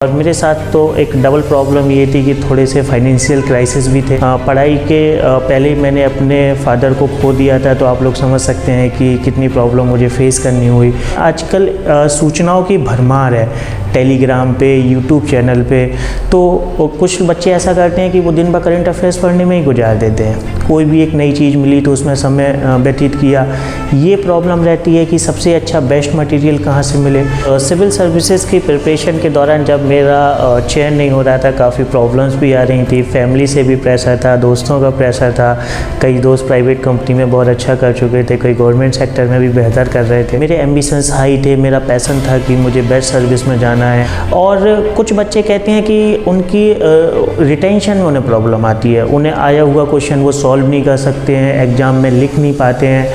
और मेरे साथ तो एक डबल प्रॉब्लम ये थी कि थोड़े से फाइनेंशियल क्राइसिस भी थे। पढ़ाई के पहले ही मैंने अपने फादर को खो दिया था, तो आप लोग समझ सकते हैं कि कितनी प्रॉब्लम मुझे फेस करनी हुई। आजकल सूचनाओं की भरमार है टेलीग्राम पे, यूट्यूब चैनल पे। तो कुछ बच्चे ऐसा करते हैं कि वो दिन भर करंट अफेयर्स पढ़ने में ही गुजार देते हैं। कोई भी एक नई चीज़ मिली तो उसमें समय व्यतीत किया। ये प्रॉब्लम रहती है कि सबसे अच्छा बेस्ट मटेरियल कहाँ से मिले। सिविल सर्विसेज की प्रिपरेशन के दौरान जब मेरा चयन नहीं हो रहा था, काफ़ी प्रॉब्लम्स भी आ रही थी। फैमिली से भी प्रेशर था, दोस्तों का प्रेशर था। कई दोस्त प्राइवेट कंपनी में बहुत अच्छा कर चुके थे, कई गवर्नमेंट सेक्टर में भी बेहतर कर रहे थे। मेरे एम्बिशंस हाई थे, मेरा पैशन था कि मुझे बेस्ट सर्विस में जाना है। और कुछ बच्चे कहते हैं कि उनकी रिटेंशन में उन्हें प्रॉब्लम आती है, उन्हें आया हुआ क्वेश्चन वो सॉल्व नहीं कर सकते हैं, एग्ज़ाम में लिख नहीं पाते हैं,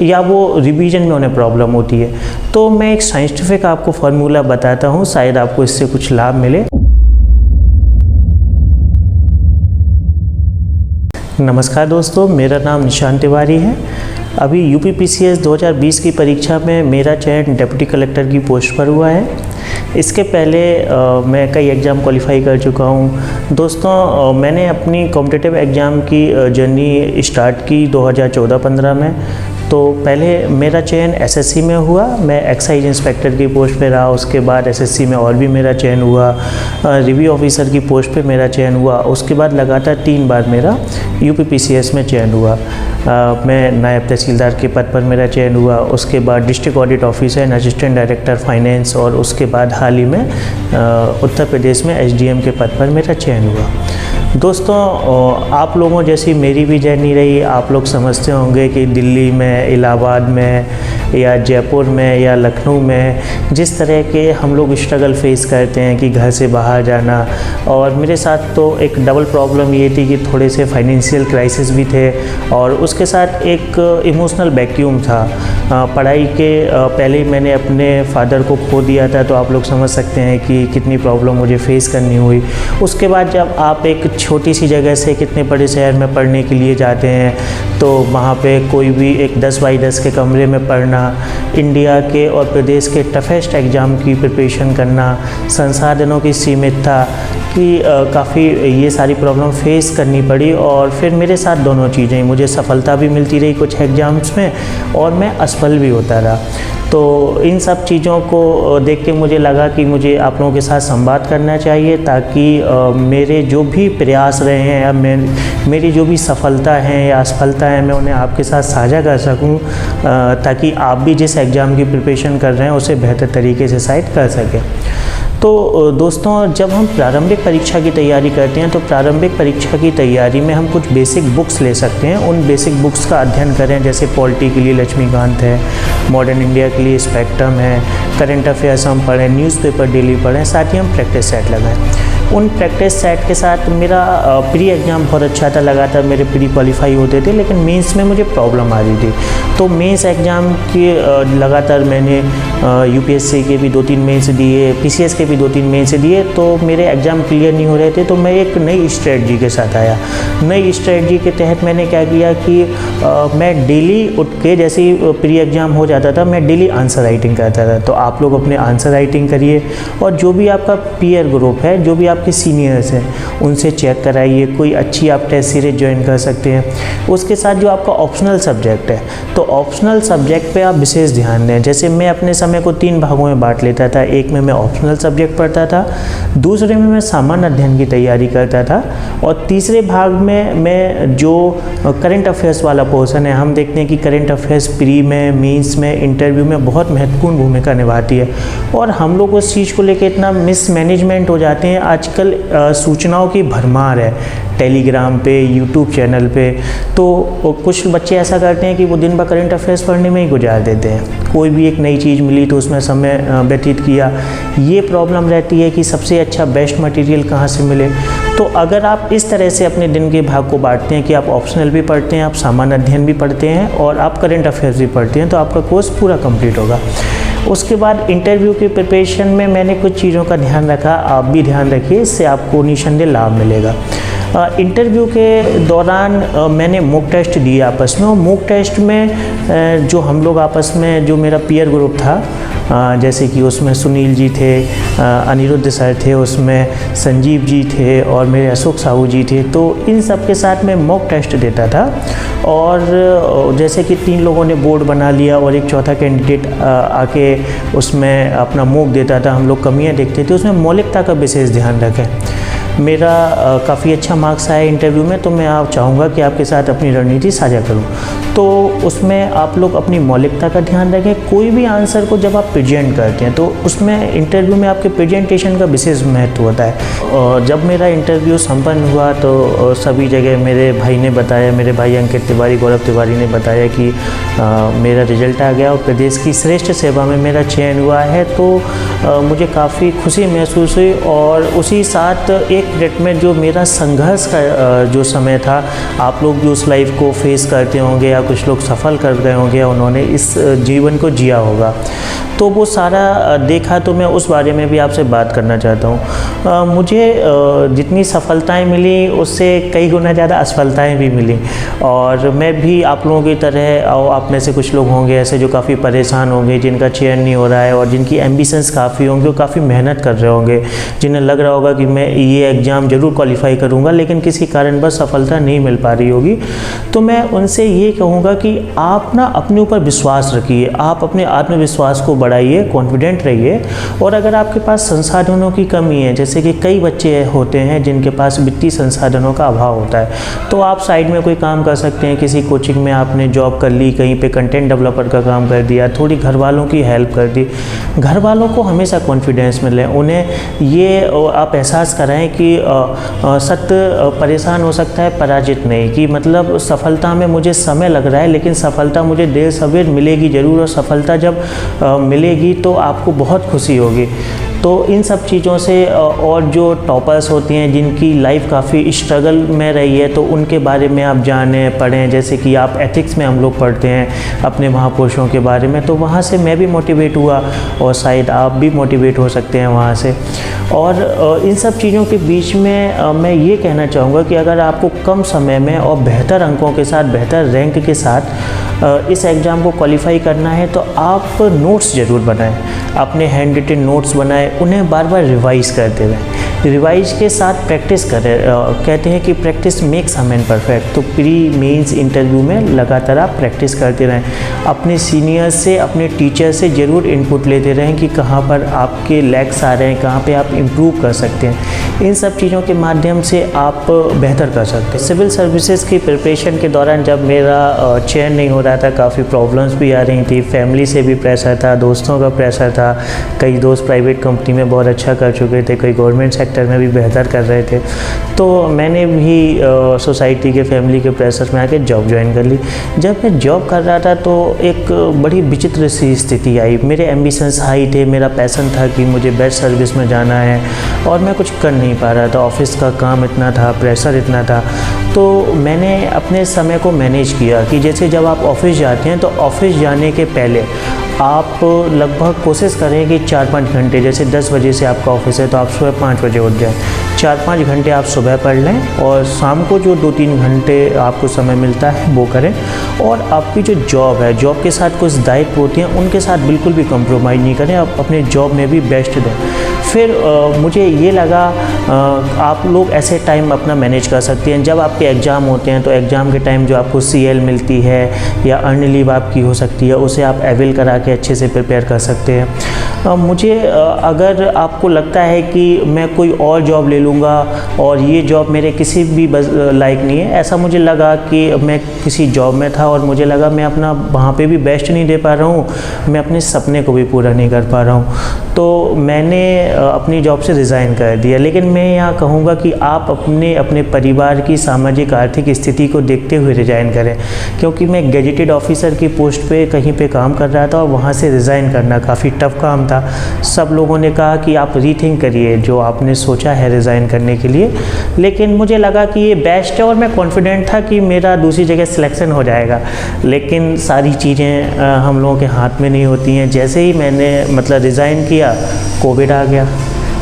या वो रिवीजन में उन्हें प्रॉब्लम होती है। तो मैं एक साइंटिफिक आपको फार्मूला बताता हूँ, शायद आपको इससे कुछ लाभ मिले। नमस्कार दोस्तों, मेरा नाम निशान तिवारी है। अभी यूपीपीसीएस 2020 की परीक्षा में मेरा चयन डिप्टी कलेक्टर की पोस्ट पर हुआ है। इसके पहले मैं कई एग्ज़ाम क्वालिफाई कर चुका हूँ। दोस्तों, मैंने अपनी कॉम्पिटिटिव एग्ज़ाम की जर्नी स्टार्ट की 2014-15 में। तो पहले मेरा चयन एसएससी में हुआ, मैं एक्साइज इंस्पेक्टर की पोस्ट पे रहा। उसके बाद एसएससी में और भी मेरा चयन हुआ, रिव्यू ऑफिसर की पोस्ट पे मेरा चयन हुआ। उसके बाद लगातार 3 बार मेरा यूपीपीसीएस में चयन हुआ। मैं नायब तहसीलदार के पद पर मेरा चयन हुआ। उसके बाद district audit officer and assistant director finance, और उसके बाद हाल ही में उत्तर प्रदेश में एसडीएम के पद पर मेरा चयन हुआ। दोस्तों, आप लोगों जैसी मेरी भी जर्नी रही। आप लोग समझते होंगे कि दिल्ली में, इलाहाबाद में, या जयपुर में, या लखनऊ में जिस तरह के हम लोग स्ट्रगल फेस करते हैं कि घर से बाहर जाना। और मेरे साथ तो एक डबल प्रॉब्लम ये थी कि थोड़े से फाइनेंशियल क्राइसिस भी थे, और उसके साथ एक इमोशनल वैक्यूम था। पढ़ाई के पहले ही मैंने अपने फादर को खो दिया था, तो आप लोग समझ सकते हैं कि कितनी प्रॉब्लम मुझे फेस करनी हुई। उसके बाद जब आप एक छोटी सी जगह से कितने बड़े शहर में पढ़ने के लिए जाते हैं, तो वहाँ पे कोई भी एक 10 बाई 10 के कमरे में पढ़ना, इंडिया के और प्रदेश के टफेस्ट एग्ज़ाम की प्रिपरेशन करना, संसाधनों की सीमितता की काफ़ी ये सारी प्रॉब्लम फेस करनी पड़ी। और फिर मेरे साथ दोनों चीज़ें, मुझे सफलता भी मिलती रही कुछ एग्ज़ाम्स में, और मैं असफल भी होता रहा। तो इन सब चीज़ों को देख के मुझे लगा कि मुझे आप लोगों के साथ संवाद करना चाहिए, ताकि मेरे जो भी प्रयास रहे हैं या मेरी जो भी सफलता है या असफलता है, मैं उन्हें आपके साथ साझा कर सकूं, ताकि आप भी जिस एग्ज़ाम की प्रिपरेशन कर रहे हैं उसे बेहतर तरीके से शायद कर सकें। तो दोस्तों, जब हम प्रारंभिक परीक्षा की तैयारी करते हैं, तो प्रारंभिक परीक्षा की तैयारी में हम कुछ बेसिक बुक्स ले सकते हैं। उन बेसिक बुक्स का अध्ययन करें, जैसे पॉलिटी के लिए लक्ष्मीकांत है, मॉडर्न इंडिया के लिए स्पेक्ट्रम है, करंट अफेयर्स हम पढ़ें, न्यूज़पेपर डेली पढ़ें, साथ ही हम प्रैक्टिस सेट लगाएं। उन प्रैक्टिस सेट के साथ मेरा प्री एग्ज़ाम बहुत अच्छा था, लगातार मेरे प्री क्वालिफाई होते थे, लेकिन मेंस में मुझे प्रॉब्लम आ रही थी। तो मेंस एग्ज़ाम के लगातार मैंने यूपीएससी के भी 2-3 मेंस दिए, पीसीएस के भी 2-3 मेंस दिए, तो मेरे एग्ज़ाम क्लियर नहीं हो रहे थे। तो मैं एक नई स्ट्रेटजी के साथ आया। नई स्ट्रेटजी के तहत मैंने क्या किया कि मैं डेली उठ के, जैसे ही प्री एग्ज़ाम हो जाता था, मैं डेली आंसर राइटिंग करता था। तो आप लोग अपने आंसर राइटिंग करिए, और जो भी आपका पीयर ग्रुप है, जो भी आपके सीनियर्स हैं, उनसे चेक कराइए। कोई अच्छी आप टेस्ट सीरीज ज्वाइन कर सकते हैं। उसके साथ जो आपका ऑप्शनल सब्जेक्ट है, तो ऑप्शनल सब्जेक्ट पे आप विशेष ध्यान दें। जैसे मैं अपने समय को 3 भागों में बांट लेता था। एक में मैं ऑप्शनल सब्जेक्ट पढ़ता था, दूसरे में मैं सामान्य अध्ययन की तैयारी करता था, और तीसरे भाग में मैं जो करंट अफेयर्स वाला पोर्शन है, हम देखते हैं कि करंट अफेयर्स प्री में, मेंस में, इंटरव्यू में बहुत महत्वपूर्ण भूमिका निभाती है। और हम लोग उस चीज़ को लेकर इतना मिसमैनेजमेंट हो जाते हैं। आजकल सूचनाओं की भरमार है टेलीग्राम पे, यूट्यूब चैनल पे। तो कुछ बच्चे ऐसा करते हैं कि वो दिन भर करंट अफेयर्स पढ़ने में ही गुजार देते हैं। कोई भी एक नई चीज़ मिली तो उसमें समय व्यतीत किया। ये प्रॉब्लम रहती है कि सबसे अच्छा बेस्ट मटेरियल कहाँ से मिले। तो अगर आप इस तरह से अपने दिन के भाग को बांटते हैं कि आप ऑप्शनल भी पढ़ते हैं, आप सामान्य अध्ययन भी पढ़ते हैं, और आप करंट अफेयर्स भी पढ़ते हैं, तो आपका कोर्स पूरा कंप्लीट होगा। उसके बाद इंटरव्यू की प्रिपरेशन में मैंने कुछ चीज़ों का ध्यान रखा, आप भी ध्यान रखिए, इससे आपको निसंदेह लाभ मिलेगा। इंटरव्यू के दौरान मैंने मॉक टेस्ट दिए आपस में, और मॉक टेस्ट में जो हम लोग आपस में, जो मेरा पीयर ग्रुप था, जैसे कि उसमें सुनील जी थे, अनिरुद्ध सर थे, उसमें संजीव जी थे और मेरे अशोक साहू जी थे, तो इन सब के साथ मैं मॉक टेस्ट देता था। और जैसे कि 3 लोगों ने बोर्ड बना लिया और एक चौथा कैंडिडेट आके उसमें अपना मॉक देता था, हम लोग कमियां देखते थे, उसमें मौलिकता का विशेष ध्यान रखें। मेरा काफ़ी अच्छा मार्क्स आया इंटरव्यू में, तो मैं आप चाहूँगा कि आपके साथ अपनी रणनीति साझा करूँ। तो उसमें आप लोग अपनी मौलिकता का ध्यान रखें। कोई भी आंसर को जब आप प्रेजेंट करते हैं तो उसमें इंटरव्यू में आपके प्रेजेंटेशन का विशेष महत्व होता है। और जब मेरा इंटरव्यू संपन्न हुआ तो सभी जगह मेरे भाई ने बताया, मेरे भाई अंकित तिवारी, गौरव तिवारी ने बताया कि मेरा रिजल्ट आ गया और प्रदेश की श्रेष्ठ सेवा में मेरा चयन हुआ है। तो मुझे काफ़ी खुशी महसूस हुई। और उसी साथ एक मिनट में जो मेरा संघर्ष का जो समय था, आप लोग भी उस लाइफ को फेस करते होंगे या कुछ लोग सफल कर गए होंगे, उन्होंने इस जीवन को जिया होगा, तो वो सारा देखा, तो मैं उस बारे में भी आपसे बात करना चाहता हूँ। मुझे जितनी सफलताएं मिली उससे कई गुना ज़्यादा असफलताएं भी मिली, और मैं भी आप लोगों की तरह, और आप में से कुछ लोग होंगे ऐसे जो काफ़ी परेशान होंगे, जिनका चयन नहीं हो रहा है और जिनकी एम्बिशंस काफ़ी होंगे, वो काफ़ी मेहनत कर रहे होंगे, जिन्हें लग रहा होगा कि मैं ये एग्ज़ाम ज़रूर क्वालिफाई करूँगा, लेकिन किसी कारणवश सफलता नहीं मिल पा रही होगी। तो मैं उनसे ये कहूँगा कि आप ना अपने ऊपर विश्वास रखिए, आप अपने आत्मविश्वास को बढ़ाइए, कॉन्फिडेंट रहिए। और अगर आपके पास संसाधनों की कमी है, जैसे कि कई बच्चे होते हैं जिनके पास वित्तीय संसाधनों का अभाव होता है, तो आप साइड में कोई काम कर सकते हैं। किसी कोचिंग में आपने जॉब कर ली, कहीं पे कंटेंट डेवलपर का काम कर दिया, थोड़ी घर वालों की हेल्प कर दी। घर वालों को हमेशा कॉन्फिडेंस मिले, उन्हें ये आप एहसास कराएं कि सत्य परेशान हो सकता है, पराजित नहीं, कि मतलब सफलता में मुझे समय लग रहा है लेकिन सफलता मुझे देर सवेर मिलेगी ज़रूर, और सफलता जब मिलेगी तो आपको बहुत खुशी होगी। तो इन सब चीज़ों से, और जो टॉपर्स होती हैं जिनकी लाइफ काफ़ी स्ट्रगल में रही है, तो उनके बारे में आप जानें, पढ़ें। जैसे कि आप एथिक्स में हम लोग पढ़ते हैं अपने महापुरुषों के बारे में, तो वहाँ से मैं भी मोटिवेट हुआ और शायद आप भी मोटिवेट हो सकते हैं वहाँ से। और इन सब चीज़ों के बीच में मैं ये कहना चाहूँगा कि अगर आपको कम समय में और बेहतर अंकों के साथ, बेहतर रैंक के साथ इस एग्ज़ाम को क्वालिफाई करना है, तो आप नोट्स ज़रूर बनाएं, अपने हैंड रिटन नोट्स बनाएं, उन्हें बार बार रिवाइज़ करते रहें। रिवाइज के साथ प्रैक्टिस करें। कहते हैं कि practice makes a man perfect. तो प्री मेंस इंटरव्यू में लगातार आप प्रैक्टिस करते रहें। अपने सीनियर से, अपने टीचर से ज़रूर इनपुट लेते रहें कि कहाँ पर आपके लैग्स आ रहे हैं, कहाँ पे आप इम्प्रूव कर सकते हैं। इन सब चीज़ों के माध्यम से आप बेहतर कर सकते हैं। सिविल सर्विसेज की प्रिपरेशन के दौरान जब मेरा चयन नहीं हो रहा था, काफ़ी प्रॉब्लम्स भी आ रही थी, फैमिली से भी प्रेशर था, दोस्तों का प्रेशर था। कई दोस्त प्राइवेट कंपनी में बहुत अच्छा कर चुके थे, कई गवर्नमेंट सेक्टर में भी बेहतर कर रहे थे। तो मैंने भी सोसाइटी के, फैमिली के प्रेशर में आके जॉब ज्वाइन कर ली। जब मैं जॉब कर रहा था तो एक बड़ी विचित्र सी स्थिति आई। मेरे एम्बिशंस हाई थे, मेरा पैशन था कि मुझे बेस्ट सर्विस में जाना है, और मैं कुछ कर नहीं पा रहा था। ऑफिस का काम इतना था, प्रेशर इतना था। तो मैंने अपने समय को मैनेज किया कि जैसे जब आप ऑफिस जाते हैं तो ऑफिस जाने के पहले आप लगभग कोशिश करें कि 4-5 घंटे, जैसे 10 बजे से आपका ऑफिस है तो आप सुबह 5 बजे उठ जाएं। 4-5 घंटे आप सुबह पढ़ लें, और शाम को जो 2-3 घंटे आपको समय मिलता है वो करें। और आपकी जो जॉब है, जॉब के साथ कुछ दायित्व होते हैं, उनके साथ बिल्कुल भी कंप्रोमाइज़ नहीं करें, आप अपने जॉब में भी बेस्ट दें। फिर मुझे ये लगा आप लोग ऐसे टाइम अपना मैनेज कर सकते हैं। जब आपके एग्ज़ाम होते हैं तो एग्ज़ाम के टाइम जो आपको CL मिलती है या अर्न लीव आपकी हो सकती है, उसे आप अवेल करा के अच्छे से प्रिपेयर कर सकते हैं। मुझे अगर आपको लगता है कि मैं कोई और जॉब ले लूँगा और ये जॉब मेरे किसी भी लायक नहीं है, ऐसा मुझे लगा कि मैं किसी जॉब में था और मुझे लगा मैं अपना वहाँ पे भी बेस्ट नहीं दे पा रहा हूँ, मैं अपने सपने को भी पूरा नहीं कर पा रहा हूँ, तो मैंने अपनी जॉब से रिज़ाइन कर दिया। लेकिन मैं यहाँ कहूँगा कि आप अपने परिवार की सामाजिक आर्थिक स्थिति को देखते हुए रिज़ाइन करें, क्योंकि मैं गैजेटेड ऑफिसर की पोस्ट पे कहीं पे काम कर रहा था और वहाँ से रिज़ाइन करना काफ़ी टफ काम था। सब लोगों ने कहा कि आप रीथिंक करिए जो आपने सोचा है रिज़ाइन करने के लिए, लेकिन मुझे लगा कि ये बेस्ट है और मैं कॉन्फिडेंट था कि मेरा दूसरी जगह सिलेक्शन हो जाएगा। लेकिन सारी चीज़ें हम लोगों के हाथ में नहीं होती हैं। जैसे ही मैंने रिज़ाइन किया, कोविड आ गया।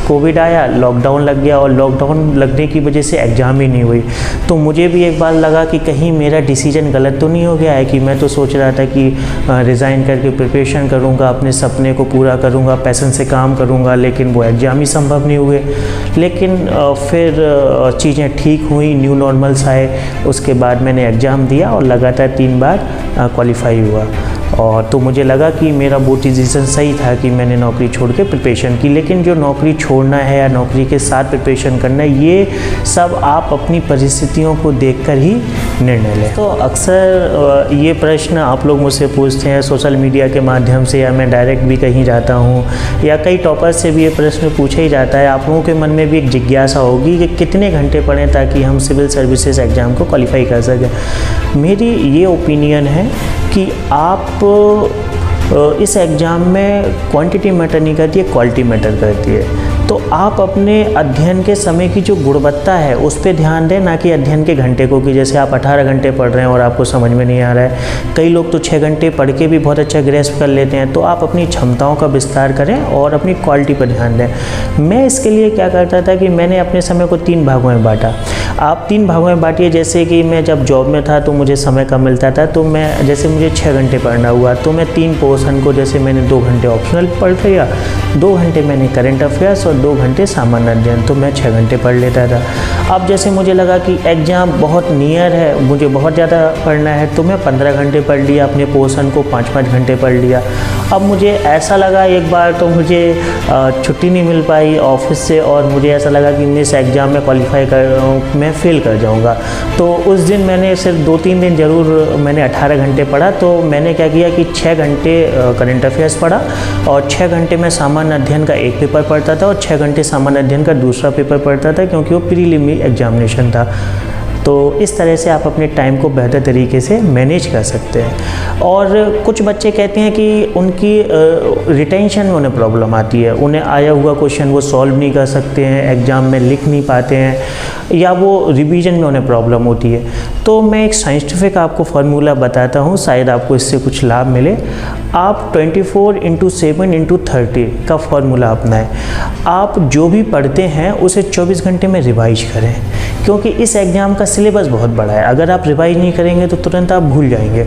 कोविड आया, लॉकडाउन लग गया और लॉकडाउन लगने की वजह से एग्ज़ाम ही नहीं हुई। तो मुझे भी एक बार लगा कि कहीं मेरा डिसीजन गलत तो नहीं हो गया है, कि मैं तो सोच रहा था कि रिज़ाइन करके प्रिपरेशन करूँगा, अपने सपने को पूरा करूँगा, पैशन से काम करूँगा, लेकिन वो एग्ज़ाम ही संभव नहीं हुए। लेकिन फिर चीज़ें ठीक हुई, न्यू नॉर्मल्स आए, उसके बाद मैंने एग्ज़ाम दिया और लगातार 3 बार क्वालिफाई हुआ। और तो मुझे लगा कि मेरा वो डिसीज़न सही था कि मैंने नौकरी छोड़ के प्रिपरेशन की। लेकिन जो नौकरी छोड़ना है या नौकरी के साथ प्रिपरेशन करना है, ये सब आप अपनी परिस्थितियों को देखकर ही निर्णय लें। तो अक्सर ये प्रश्न आप लोग मुझसे पूछते हैं सोशल मीडिया के माध्यम से, या मैं डायरेक्ट भी कहीं जाता हूँ, या कई टॉपर्स से भी ये प्रश्न पूछा ही जाता है। आप लोगों के मन में भी एक जिज्ञासा होगी कि कितने घंटे पढ़ें ताकि हम सिविल सर्विसेज एग्ज़ाम को क्वालिफाई कर सकें। मेरी ये ओपिनियन है कि आप इस एग्ज़ाम में क्वांटिटी मैटर नहीं करती है, क्वालिटी मैटर करती है। तो आप अपने अध्ययन के समय की जो गुणवत्ता है उस पर ध्यान दें, ना कि अध्ययन के घंटे को, कि जैसे आप 18 घंटे पढ़ रहे हैं और आपको समझ में नहीं आ रहा है। कई लोग तो 6 घंटे पढ़ के भी बहुत अच्छा ग्रेस्प कर लेते हैं। तो आप अपनी क्षमताओं का विस्तार करें और अपनी क्वालिटी पर ध्यान दें। मैं इसके लिए क्या करता था कि मैंने अपने समय को 3 भागों में बांटा। आप 3 भागों में बांटिए। जैसे कि मैं जब जॉब में था तो मुझे समय कम मिलता था, तो मैं जैसे मुझे 6 घंटे पढ़ना हुआ तो मैं 3 पोर्शन को, जैसे मैंने 2 घंटे ऑप्शनल पढ़ लिया, 2 घंटे मैंने करंट अफेयर्स और 2 घंटे सामान्य अध्ययन, तो मैं 6 घंटे पढ़ लेता था। अब जैसे मुझे लगा कि एग्ज़ाम बहुत नियर है, मुझे बहुत ज़्यादा पढ़ना है, तो मैं 15 घंटे पढ़ लिया, अपने पोर्शन को 5-5 घंटे पढ़ लिया। अब मुझे ऐसा लगा एक बार तो मुझे छुट्टी नहीं मिल पाई ऑफिस से, और मुझे ऐसा लगा कि मैं इस एग्ज़ाम में क्वालिफाई मैं फ़ेल कर जाऊंगा। तो उस दिन मैंने सिर्फ 2-3 दिन ज़रूर मैंने 18 घंटे पढ़ा। तो मैंने क्या किया कि 6 घंटे करंट अफेयर्स पढ़ा और 6 घंटे मैं सामान्य अध्ययन का एक पेपर पढ़ता था और 6 घंटे सामान्य अध्ययन का दूसरा पेपर पढ़ता था, क्योंकि वो प्रीलिमिनरी एग्जामिनेशन था। तो इस तरह से आप अपने टाइम को बेहतर तरीके से मैनेज कर सकते हैं। और कुछ बच्चे कहते हैं कि उनकी रिटेंशन में उन्हें प्रॉब्लम आती है, उन्हें आया हुआ क्वेश्चन वो सॉल्व नहीं कर सकते हैं, एग्ज़ाम में लिख नहीं पाते हैं, या वो रिवीजन में उन्हें प्रॉब्लम होती है। तो मैं एक साइंटिफिक आपको फार्मूला बताता हूँ, शायद आपको इससे कुछ लाभ मिले। आप 24/7/30 का फार्मूला अपनाएं। आप जो भी पढ़ते हैं उसे 24 घंटे में रिवाइज करें, क्योंकि इस एग्ज़ाम का सिलेबस बहुत बड़ा है। अगर आप रिवाइज नहीं करेंगे तो तुरंत आप भूल जाएंगे।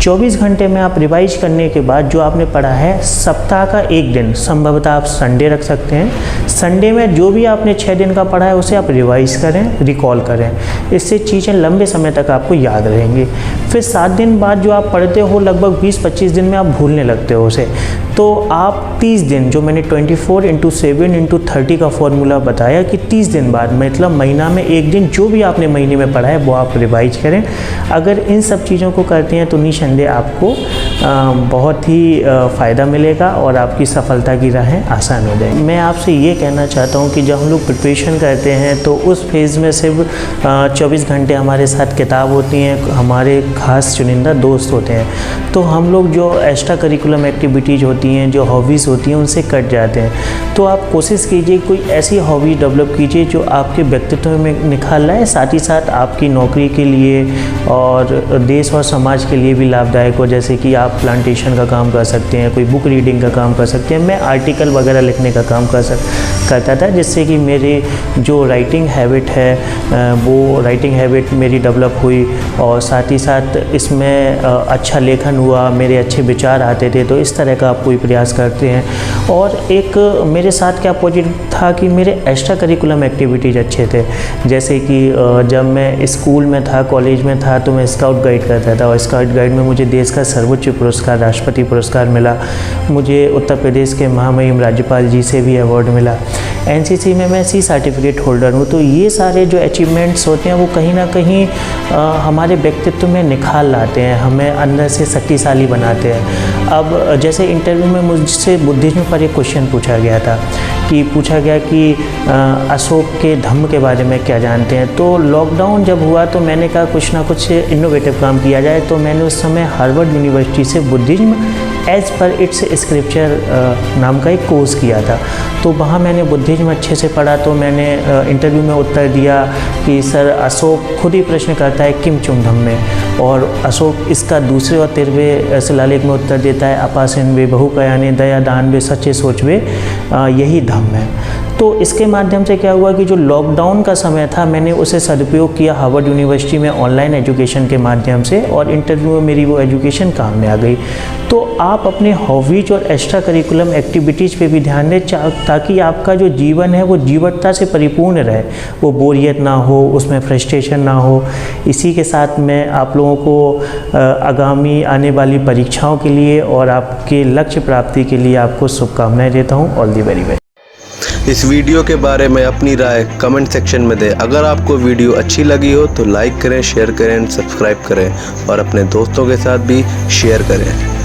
24 घंटे में आप रिवाइज करने के बाद जो आपने पढ़ा है, सप्ताह का एक दिन, संभवतः आप संडे रख सकते हैं, संडे में जो भी आपने 6 दिन का पढ़ा है उसे आप रिवाइज करें, रिकॉल करें। इससे चीज़ें लंबे समय तक आपको याद रहेंगी। फिर 7 दिन बाद जो आप पढ़ते हो, लगभग 20-25 दिन में आप भूलने लगते हो उसे। तो आप 30 दिन, जो मैंने 24/7/30 का फॉर्मूला बताया, कि 30 दिन बाद, मतलब महीना में एक दिन, जो भी आपने महीने में पढ़ा है वो आप रिवाइज करें। अगर इन सब चीज़ों को करते हैं तो निसंदेह आपको बहुत ही फ़ायदा मिलेगा और आपकी सफलता की राहें आसान हो जाएगी। मैं आपसे ये कहना चाहता हूँ कि जब हम लोग प्रिपरेशन करते हैं तो उस फेज़ में सिर्फ 24 घंटे हमारे साथ किताब होती हैं, हमारे खास चुनिंदा दोस्त होते हैं। तो हम लोग जो एक्स्ट्रा करिकुलम एक्टिविटीज़ होती हैं, जो हॉबीज़ होती हैं, उनसे कट जाते हैं। तो आप कोशिश कीजिए कोई ऐसी हॉबी डेवलप कीजिए जो आपके व्यक्तित्व में निखार लाए, साथ ही साथ आपकी नौकरी के लिए और देश और समाज के लिए भी लाभदायक हो। जैसे कि आप प्लांटेशन का काम कर सकते हैं, कोई बुक रीडिंग का काम कर सकते हैं। मैं आर्टिकल वगैरह लिखने का काम करता था, जिससे कि मेरी जो राइटिंग हैबिट है वो राइटिंग हैबिट मेरी डेवलप हुई, और साथ ही साथ इसमें अच्छा लेखन हुआ, मेरे अच्छे विचार आते थे। तो इस तरह का आप कोई प्रयास करते हैं। और एक मेरे साथ क्या पॉजिटिव था कि मेरे एक्स्ट्रा करिकुलम एक्टिविटीज़ अच्छे थे। जैसे कि जब मैं स्कूल में था, कॉलेज में था, तो मैं स्काउट गाइड करता था, और स्काउट गाइड में मुझे देश का सर्वोच्च पुरस्कार, राष्ट्रपति पुरस्कार मिला। मुझे उत्तर प्रदेश के महामहिम राज्यपाल जी से भी अवार्ड मिला। एनसीसी में मैं सी सर्टिफिकेट होल्डर हूँ। तो ये सारे जो अचीवमेंट्स होते हैं वो कहीं ना कहीं हमारे व्यक्तित्व में निखार लाते हैं, हमें अंदर से शक्तिशाली बनाते हैं। अब जैसे इंटरव्यू में मुझसे बुद्धिज्म पर एक क्वेश्चन पूछा गया था, कि पूछा गया कि अशोक के धम्म के बारे में क्या जानते हैं। तो लॉकडाउन जब हुआ तो मैंने कहा कुछ ना कुछ इनोवेटिव काम किया जाए। तो मैंने उस समय हार्वर्ड यूनिवर्सिटी से Buddhism as per its scripture नाम का एक कोर्स किया था। तो वहाँ मैंने बुद्धिज्म अच्छे से पढ़ा। तो मैंने इंटरव्यू में उत्तर दिया कि सर, अशोक खुद ही प्रश्न करता है किम चुंग धम्म में, और अशोक इसका दूसरे और 13वें शिलालेख में उत्तर देता है, अपासिन वे, बहु कयाने, दया दान वे, सच्चे सोच वे, यही धम्म है। तो इसके माध्यम से क्या हुआ कि जो लॉकडाउन का समय था मैंने उसे सदुपयोग किया हार्वर्ड यूनिवर्सिटी में ऑनलाइन एजुकेशन के माध्यम से, और इंटरव्यू में मेरी वो एजुकेशन काम में आ गई। तो आप अपने हॉबीज और एक्स्ट्रा करिकुलम एक्टिविटीज़ पे भी ध्यान दें ताकि आपका जो जीवन है वो जीवटता से परिपूर्ण रहे, वो बोरियत ना हो, उसमें फ्रस्ट्रेशन ना हो। इसी के साथ मैं आप लोगों को आगामी आने वाली परीक्षाओं के लिए और आपके लक्ष्य प्राप्ति के लिए आपको शुभकामनाएं देता हूँ। All the very best. इस वीडियो के बारे में अपनी राय कमेंट सेक्शन में दें। अगर आपको वीडियो अच्छी लगी हो तो लाइक करें, शेयर करें, सब्सक्राइब करें और अपने दोस्तों के साथ भी शेयर करें।